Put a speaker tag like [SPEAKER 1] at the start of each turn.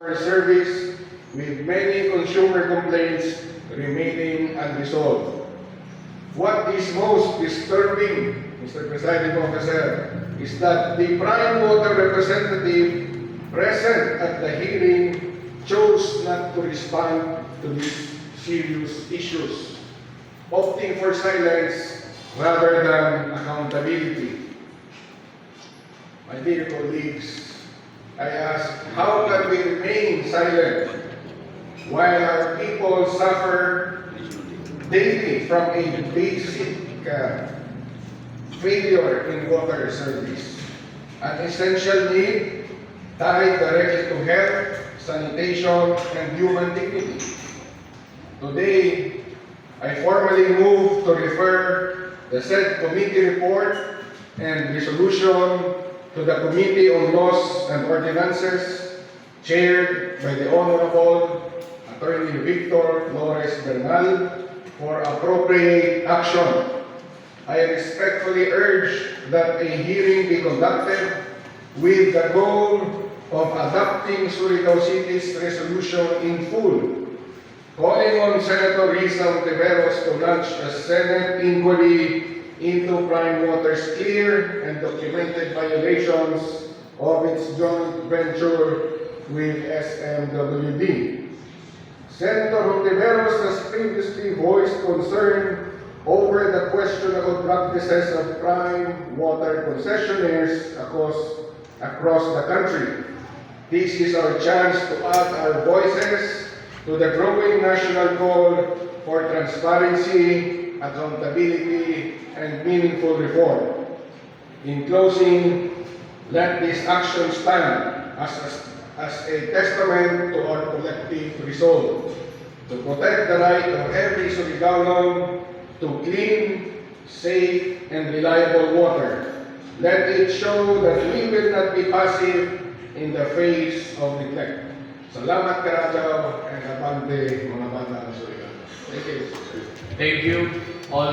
[SPEAKER 1] service with many consumer complaints remaining unresolved. What is most disturbing, Mr. Presiding Officer, is that the prime water representative present at the hearing chose not to respond to these serious issues, opting for silence rather than accountability. My dear colleagues, I ask, how can we remain silent while our people suffer daily from a basic failure in water service, an essential need tied directly to health, sanitation, and human dignity? Today, I formally move to refer the said committee report and resolution to the Committee on Laws and Ordinances, chaired by the Honorable Attorney Victor Flores Bernal, for appropriate action. I respectfully urge that a hearing be conducted with the goal of adopting Surigao City's resolution in full, calling on Senator Risa Ontiveros to launch a Senate inquiry into Prime Water's clear and documented violations of its joint venture with SMWD. Senator Ontiveros has previously voiced concern over the questionable practices of prime water concessionaires across the country. This is our chance to add our voices to the growing national call for transparency, accountability, and meaningful reform. In closing, let this action stand as a testament to our collective resolve to protect the right of every Surigaonon to clean, safe, and reliable water. Let it show that we will not be passive in the face of neglect. Salamat Karajaw, and abante mga bata ng Surigao. Thank you.
[SPEAKER 2] Thank you all.